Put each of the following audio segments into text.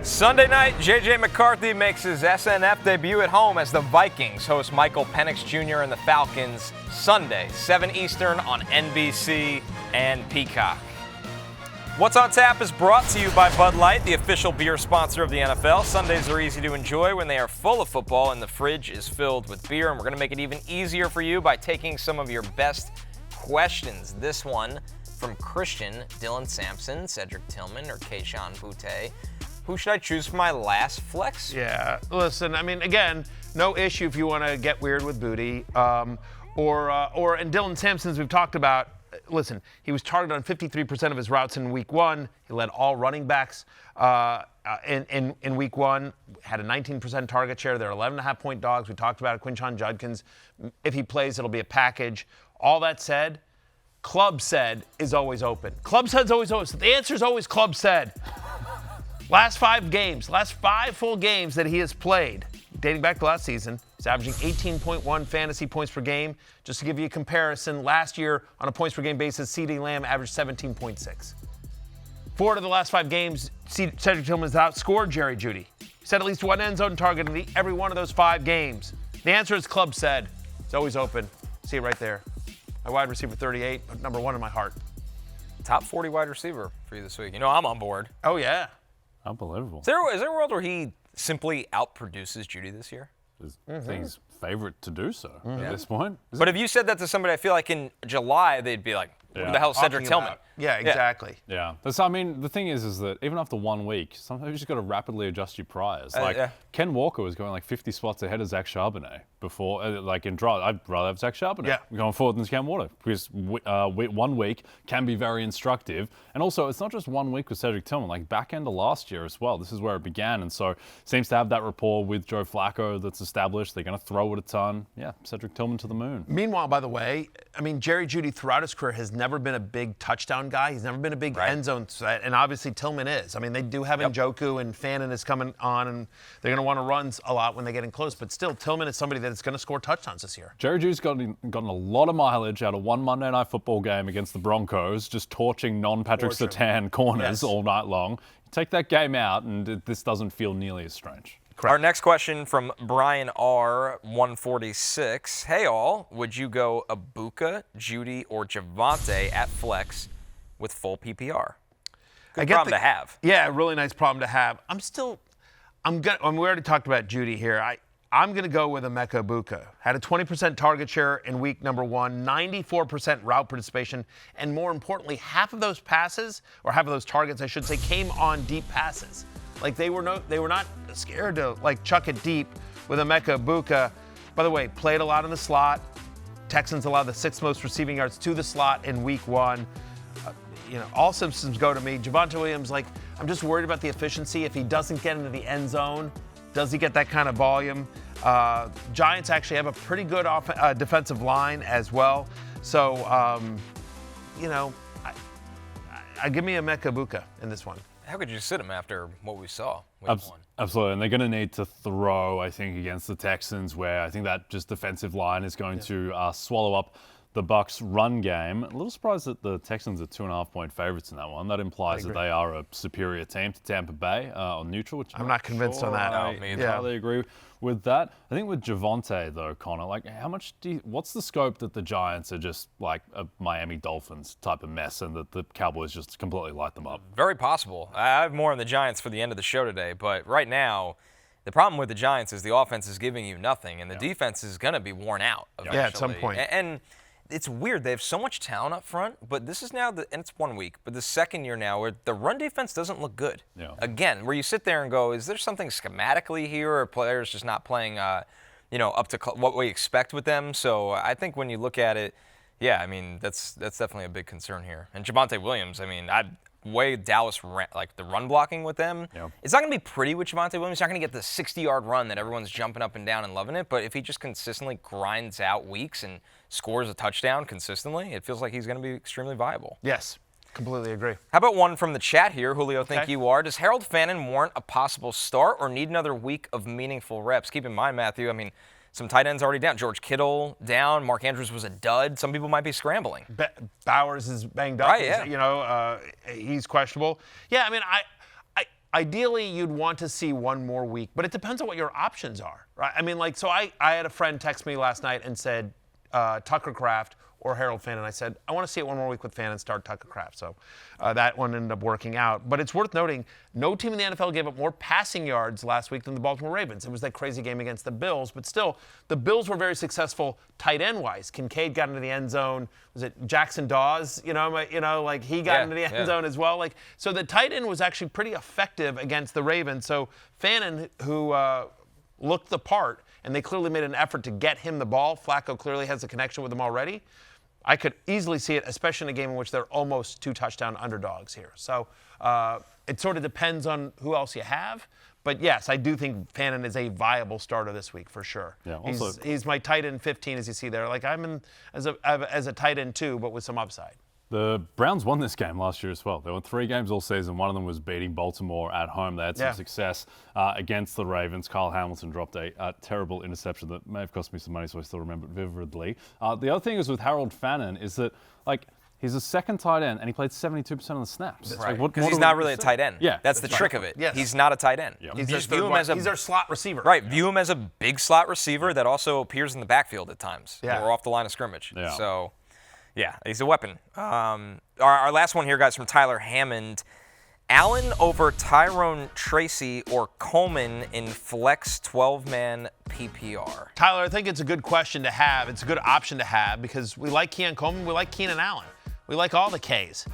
Sunday night, J.J. McCarthy makes his SNF debut at home as the Vikings host Michael Penix Jr. and the Falcons Sunday, 7 Eastern on NBC and Peacock. What's on Tap is brought to you by Bud Light, the official beer sponsor of the NFL. Sundays are easy to enjoy when they are full of football and the fridge is filled with beer. And we're going to make it even easier for you by taking some of your best questions. This one from Christian, Dylan Sampson, Cedric Tillman, or Keyshawn Butte. Who should I choose for my last flex? Yeah, listen, I mean, again, no issue if you want to get weird with Booty. And Dylan Sampson's we've talked about. Listen, he was targeted on 53% of his routes in week one. He led all running backs in week one, had a 19% target share. They're 11.5-point dogs. We talked about it. Quinshon Judkins, if he plays, it'll be a package. All that said, Club Said is always open. Club Said's always open. The answer is always Club Said. Last 5 full games that he has played, dating back to last season, he's averaging 18.1 fantasy points per game. Just to give you a comparison, last year on a points per game basis, CeeDee Lamb averaged 17.6. 4 of the last 5 games, Cedric Tillman has outscored Jerry Jeudy. He's had at least one end zone target in every one of those 5 games. The answer is Club Said. It's always open. See it right there. My wide receiver 38, but number 1 in my heart. Top 40 wide receiver for you this week. You know I'm on board. Oh, yeah. Unbelievable. Is there a world where he simply outproduces Jeudy this year? I think he's favorite to do so at this point. But if you said that to somebody, I feel like in July they'd be like, who the hell is Cedric Tillman? Yeah, exactly. Yeah. I mean, the thing is that even after 1 week, sometimes you just got to rapidly adjust your priors. Ken Walker was going like 50 spots ahead of Zach Charbonnet before, in draw. I'd rather have Zach Charbonnet going forward than Cam Walker because 1 week can be very instructive. And also, it's not just 1 week with Cedric Tillman, like back end of last year as well. This is where it began. And so seems to have that rapport with Joe Flacco that's established. They're going to throw it a ton. Yeah, Cedric Tillman to the moon. Meanwhile, by the way, I mean, Jerry Jeudy throughout his career has never been a big touchdown guy. He's never been a big end zone threat, and obviously Tilman is. I mean, they do have Njoku, and Fannin is coming on, and they're going to want to run a lot when they get in close. But still, Tilman is somebody that is going to score touchdowns this year. Jerry Jeudy's gotten a lot of mileage out of one Monday Night Football game against the Broncos, just torching non-Patrick Surtain corners all night long. Take that game out, and this doesn't feel nearly as strange. Correct. Our next question from Brian R. 146. Hey all, would you go Egbuka, Jeudy, or Javonte at flex with full PPR? Good problem to have. Yeah, really nice problem to have. We already talked about Jeudy here. I'm going to go with Emeka Egbuka. Had a 20% target share in week number 1, 94% route participation, and more importantly, half of those targets, I should say, came on deep passes. Like they were not scared to chuck it deep with Emeka Egbuka. By the way, played a lot in the slot. Texans allowed the 6th most receiving yards to the slot in week 1. All systems go to me. Javonte Williams, I'm just worried about the efficiency. If he doesn't get into the end zone, does he get that kind of volume? Giants actually have a pretty good defensive line as well. So, I give me Emeka Egbuka in this one. How could you sit him after what we saw? Absolutely, and they're going to need to throw, I think, against the Texans, where I think that just defensive line is going to swallow up the Bucs' run game. A little surprised that the Texans are 2.5-point favorites in that one. That implies that they are a superior team to Tampa Bay on neutral. Which I'm not convinced on that. I entirely agree with that. I think with Javonte, though, Connor, what's the scope that the Giants are just like a Miami Dolphins type of mess and that the Cowboys just completely light them up? Very possible. I have more on the Giants for the end of the show today, but right now, the problem with the Giants is the offense is giving you nothing, and the defense is going to be worn out eventually. Yeah, at some point. And it's weird. They have so much talent up front, but this is now, and it's 1 week, but the second year now where the run defense doesn't look good. Yeah. Again, where you sit there and go, is there something schematically here, or players just not playing, up to what we expect with them? So I think when you look at it, yeah, I mean, that's definitely a big concern here. And Javonte Williams, I mean, way Dallas the run blocking with them. Yeah. It's not going to be pretty with Javonte Williams. He's not going to get the 60-yard run that everyone's jumping up and down and loving it. But if he just consistently grinds out weeks and scores a touchdown consistently, it feels like he's going to be extremely viable. Yes, completely agree. How about one from the chat here? Julio, thank you are. Does Harold Fannin warrant a possible start or need another week of meaningful reps? Keep in mind, Matthew, I mean, some tight ends already down. George Kittle down. Mark Andrews was a dud. Some people might be scrambling. Bowers is banged up. Right, yeah. He's questionable. Yeah, I mean, Ideally, you'd want to see one more week, but it depends on what your options are, right? I mean, like, so I had a friend text me last night and said Tucker Kraft or Harold Finn, and I said, I want to see it one more week with Finn and start Tucker Kraft. So that one ended up working out. But it's worth noting, no team in the NFL gave up more passing yards last week than the Baltimore Ravens. It was that crazy game against the Bills, but still, the Bills were very successful tight end-wise. Kincaid got into the end zone. Was it Jackson Dawes? He got into the end zone as well. Like, so the tight end was actually pretty effective against the Ravens. So Fannin, who looked the part, and they clearly made an effort to get him the ball. Flacco clearly has a connection with him already. I could easily see it, especially in a game in which they're almost 2-touchdown underdogs here. So it sort of depends on who else you have. But, yes, I do think Fannin is a viable starter this week for sure. Yeah, he's my tight end 15, as you see there. Like, I'm in as a tight end 2, but with some upside. The Browns won this game last year as well. They won 3 games all season. One of them was beating Baltimore at home. They had some success against the Ravens. Kyle Hamilton dropped a terrible interception that may have cost me some money, so I still remember it vividly. The other thing is with Harold Fannin is that, like, he's a second tight end, and he played 72% of the snaps. Right, because he's not really a tight end. Yeah. That's the trick of it. Yes. He's not a tight end. Yep. He's our slot receiver. Right, view him as a big slot receiver that also appears in the backfield at times or off the line of scrimmage. Yeah. So, yeah, he's a weapon. Our last one here, guys, from Tyler Hammond. Allen over Tyrone, Tracy, or Coleman in flex 12-man PPR? Tyler, I think it's a good question to have. It's a good option to have because we like Keon Coleman, we like Keenan Allen. We like all the Ks.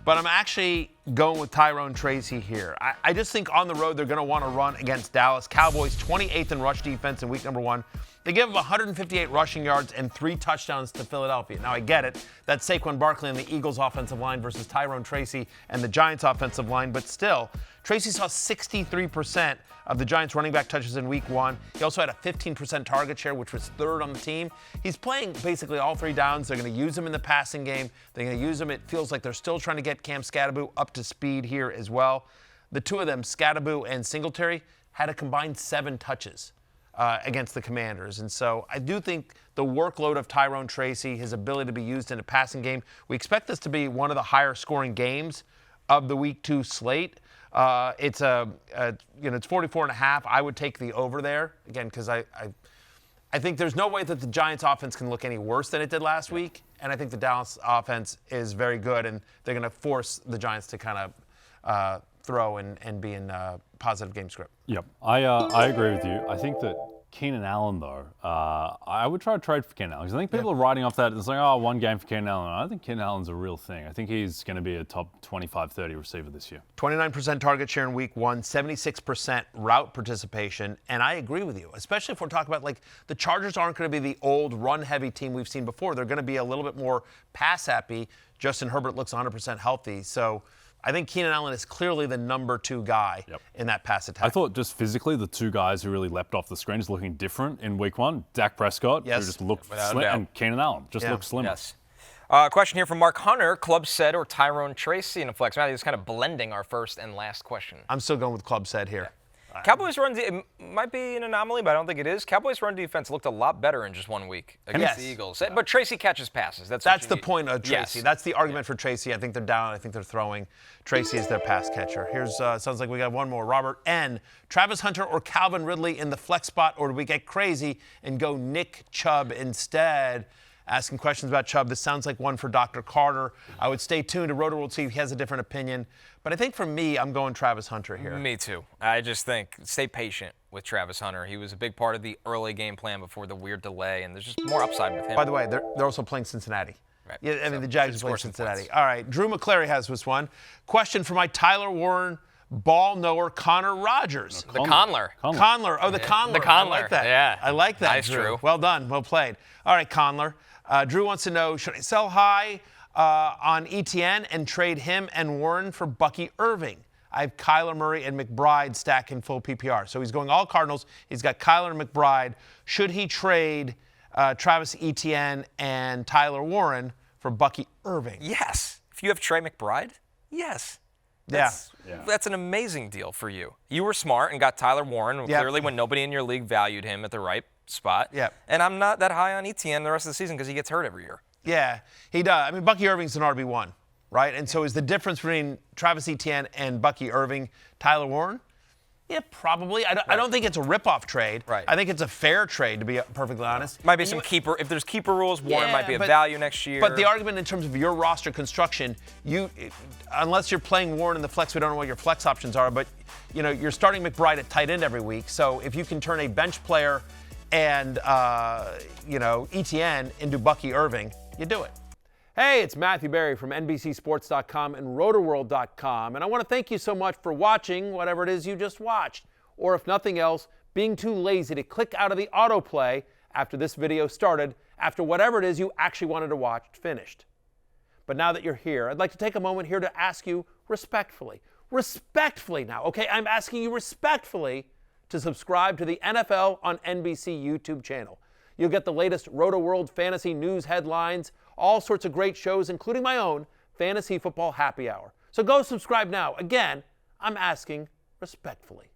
But I'm actually going with Tyrone Tracy here. I just think on the road they're going to want to run against Dallas. Cowboys 28th in rush defense in week number 1. They gave up 158 rushing yards and 3 touchdowns to Philadelphia. Now, I get it. That's Saquon Barkley on the Eagles' offensive line versus Tyrone Tracy and the Giants' offensive line. But still, Tracy saw 63% of the Giants' running back touches in week 1. He also had a 15% target share, which was 3rd on the team. He's playing basically all 3 downs. They're going to use him in the passing game. They're going to use him. It feels like they're still trying to get Cam Scatterbo up to speed here as well. The 2 of them, Scatterbo and Singletary, had a combined 7 touches against the Commanders. And so I do think the workload of Tyrone Tracy, his ability to be used in a passing game, we expect this to be one of the higher scoring games of the week 2 slate. It's 44.5. I would take the over there again because I think there's no way that the Giants offense can look any worse than it did last week, and I think the Dallas offense is very good, and they're going to force the Giants to kind of throw and be in positive game script. Yep, I agree with you. I think that Keenan Allen, though, I would try to trade for Keenan Allen because I think people are writing off that it's like, oh, 1 game for Keenan Allen. I think Keenan Allen's a real thing. I think he's going to be a top 25-30 receiver this year. 29% target share in week 1, 76% route participation, and I agree with you, especially if we're talking about, like, the Chargers aren't going to be the old run-heavy team we've seen before. They're going to be a little bit more pass-happy. Justin Herbert looks 100% healthy, so I think Keenan Allen is clearly the number 2 guy in that pass attack. I thought just physically the 2 guys who really leapt off the screen is looking different in week 1. Dak Prescott, who just looked slim, and Keenan Allen just looked slimmer. Yes. Question here from Mark Hunter. Club Said or Tyrone Tracy in a flex? Matthew, it's kind of blending our first and last question. I'm still going with Club Said here. Yeah. Cowboys run it might be an anomaly, but I don't think it is. Cowboys run defense looked a lot better in just 1 week against the Eagles. But Tracy catches passes. That's the point of Tracy. Yes. That's the argument for Tracy. I think they're down. I think they're throwing. Tracy is their pass catcher. Here's sounds like we got one more. Robert N. Travis Hunter or Calvin Ridley in the flex spot, or do we get crazy and go Nick Chubb instead? Asking questions about Chubb. This sounds like one for Dr. Carter. I would stay tuned to Roto-World, see if he has a different opinion. But I think for me, I'm going Travis Hunter here. Me too. I just think stay patient with Travis Hunter. He was a big part of the early game plan before the weird delay, and there's just more upside with him. By the way, they're also playing Cincinnati. Right. Yeah, I mean, the Jags are playing Cincinnati. All right, Drew McClary has this one. Question for my Tyler Warren ball knower Connor Rogers. The Conler. Conler. Oh, the Conler. The Conler. I like that. Yeah. I like that, nice, Drew. Well done. Well played. All right, Conler. Drew wants to know, should I sell high on ETN and trade him and Warren for Bucky Irving? I have Kyler Murray and McBride stacked in full PPR. So he's going all Cardinals. He's got Kyler and McBride. Should he trade Travis Etienne and Tyler Warren for Bucky Irving? Yes. If you have Trey McBride, yes. That's an amazing deal for you. You were smart and got Tyler Warren, clearly when nobody in your league valued him at the right spot. Yeah. And I'm not that high on Etienne the rest of the season because he gets hurt every year. Yeah, he does. I mean, Bucky Irving's an RB1. right? And so is the difference between Travis Etienne and Bucky Irving Tyler Warren? Yeah, probably. I don't think it's a rip-off trade. Right. I think it's a fair trade, to be perfectly honest. Might be some keeper. If there's keeper rules, Warren might be of value next year. But the argument in terms of your roster construction, unless you're playing Warren in the flex, we don't know what your flex options are, but you're starting McBride at tight end every week. So if you can turn a bench player and Etienne into Bucky Irving, you do it. Hey, it's Matthew Berry from NBCSports.com and RotoWorld.com, and I want to thank you so much for watching whatever it is you just watched, or if nothing else, being too lazy to click out of the autoplay after this video started, after whatever it is you actually wanted to watch finished. But now that you're here, I'd like to take a moment here to ask you respectfully now, okay? I'm asking you respectfully to subscribe to the NFL on NBC YouTube channel. You'll get the latest RotoWorld fantasy news headlines, all sorts of great shows, including my own Fantasy Football Happy Hour. So go subscribe now. Again, I'm asking respectfully.